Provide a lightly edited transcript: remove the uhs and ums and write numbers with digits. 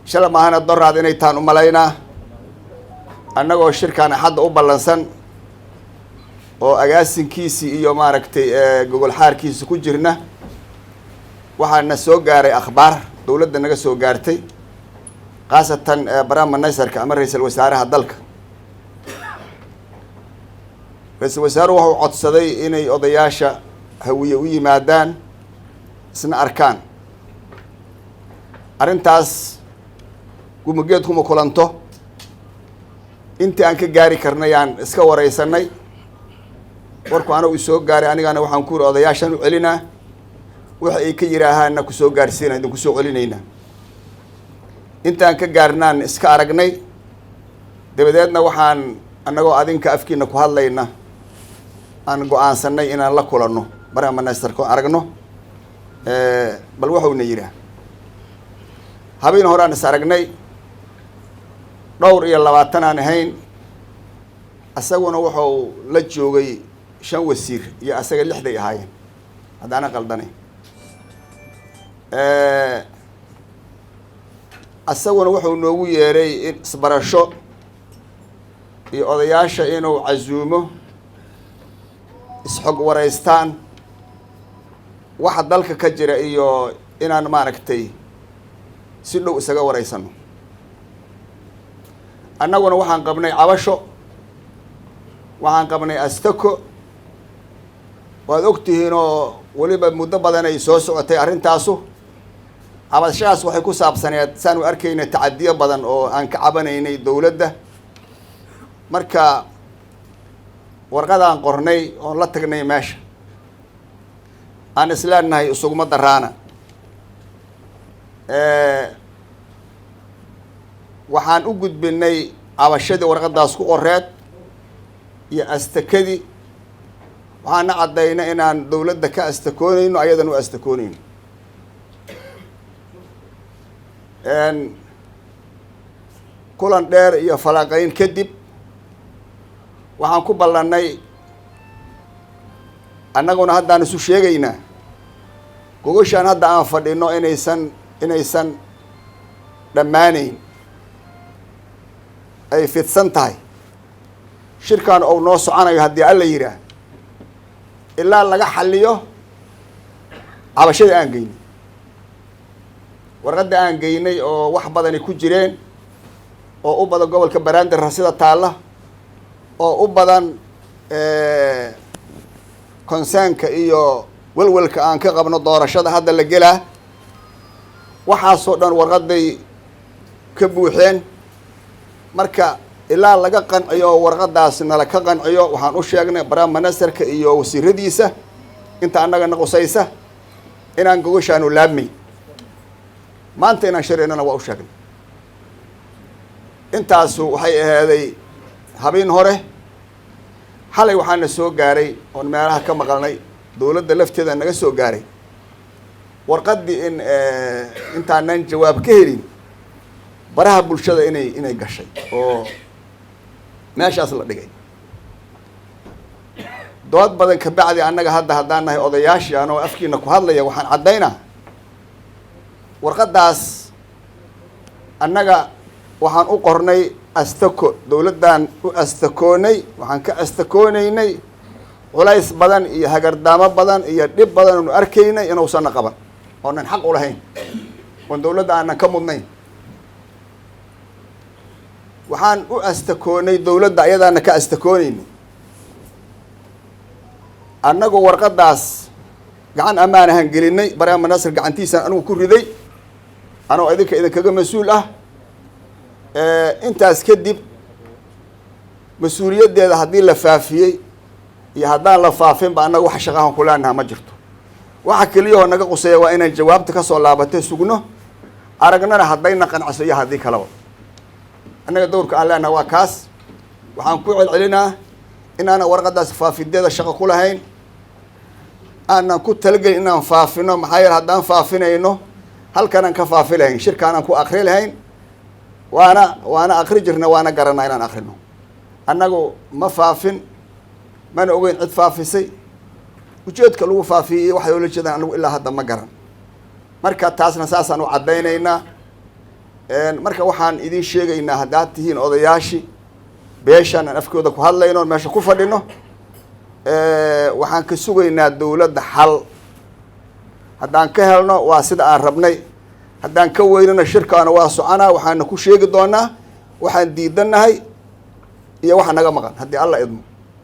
shala maahana doraad inay taan u malaynaa annagoo shirkaan hadda u ballansan oo agaasinkiisii iyo maaragtay gogol xaarkiisa ku jirna waxaana soo gaaray akhbaar dowladda naga soo gaartay khaasatan barnaamij naysarka ama ra-iisul wasaaraha dalka. ra-iisul wasaaruhu wuxuu codsaday inay odayaasha hawiye u yimaadaan isna arkaan arrintaas gumageed kuma kulanto intii aan ka gaari karnay aan iska wareysanay warku anagu soo gaaray anigana waxaan ku yiri odayaashan u celinaa waxa ay ka yiraahaana ku soo gaarsiinay idin ku soo celinayna intaan ka gaarnaan iska aragnay dabadeedna waxaan anagoo adinka afkiina ku hadlayna aan go'aansanay inaan la kulanno barnaamij naysarka aragno bal wuxuuna yidhaa habeen hore aan is aragnay dhowr iyo 20 aan ahayn asaguna wuxuu la joogay 5 wasiir iyo asaga 6 ay ahaayeen haddana qaldanay asaguna wuxuu noogu yeeray isbarasho iyo odayaasha inuu casuumo isxog wareystaan waxa dalka ka jira iyo inaan maaragtay si dhow isaga wareysano annaguna waxaan qabnay cabasho waxaan qabnay astako waad ogtihiin oo waliba muddo badan ay soo socotay arrintaasu cabashadaas waxay ku saabsaneed saan u arkaynay tacadiyo badan oo aan ka cabanaynay dowladda marka warqadaan qornay oon la tagnay meesha aan isleenahay isuguma daraana waxaan u gudbinay cabashadii warqadaas ku qoreed iyo astakadii waxaana caddaynay inaan dowladda ka astakoonayno ayadan u astakoonayno kulan dheer iyo falanqayn kadib waxaan ku ballannay annaguna haddaan isu sheegaynaa gogoshaan hadda aan fadhino inaysan dhammaanayn ay fidsan tahay shirkan ou noo soconayo haddii alla yidhaah ilaa laga xalliyo cabashada aan geynay warqadda aan geynay oo wax badani ku jireen oo u badan gobolka Banaadir sida taalla oo u badan concernka iyo walwalka aan ka qabno doorashada hadda la gelaa waxaasoo dhan warqaday ka buuxeen marka ilaa laga qanciyo warqadaas nala ka qanciyo waxaan u sheegnay barnaamij naysarka iyo wasiiradiisa inta annaga naqusaysa inaan gogoshaanu laabmay maanta inaan shireenana waa u sheegnay intaasu waxay ahaaday habeen hore xalay waxaana soo gaaray oon meelaha ka maqalnay dowladda lafteeda naga soo gaaray warqadii in intaanan jawaab ka helin baraha bulshada inay gashay oo meeshaas la dhigay dood badan ka bacdi annaga haddaan nahay odayaashii anoo afkiina ku hadlaya waxaan caddaynaa warqadaas annaga waxaan u qornay astako dowladdan u astakoonay waxaan ka astakoonaynay culays badan iyo hagardaamo badan iyo dhib badan oonu arkaynay inuusanna qaban oonan xaq u lahayn oon dowladda aanan ka mudnayn waxaan u astakoonay dowladda ayadaana ka astakoonaynay annagu warqadaas gacan ammaanahan gelinay barnaamij naysar gacantiisaan anigu ku riday anoo idinkaga mas-uul ah intaas kadib mas-uuliyaddeeda haddii la faafiyey iyo haddaan la faafinba annaga wax shaqahan ku leenaha ma jirto waxa keliyahoo naga quseeya waa inaan jawaabta ka soo laabatay sugno aragnana haddayna qanciso iyo haddii kalaba annaga dowrka aan leenaha waa kaas waxaan ku celcelinaa inaana warqadaas faafideeda shaqo ku lahayn aanan ku talagelin inaan faafino maxaa yeele haddaan faafinayno halkanaan ka faafi lahayn shirkaanaan ku akri lahayn waana akri jirna waana garanaa inaan akrino annagu ma faafin mana ogeyn cid faafisay ujeedka lagu faafiyey waxay ula jeedaan anigu ilaa hadda ma garan marka taasna saasaan u caddaynaynaa marka waxaan idin sheegaynaa haddaad tihiin odayaashii beeshaan aan afkooda ku hadlayno meesha ku fadhino waxaan ka sugaynaa dawladda xal haddaan ka helno waa sida aan rabnay haddaan ka weynana shirkaana waa soconaa waxaana ku sheegi doonaa waxaan diidanahay iyo waxa naga maqan haddii alla idmo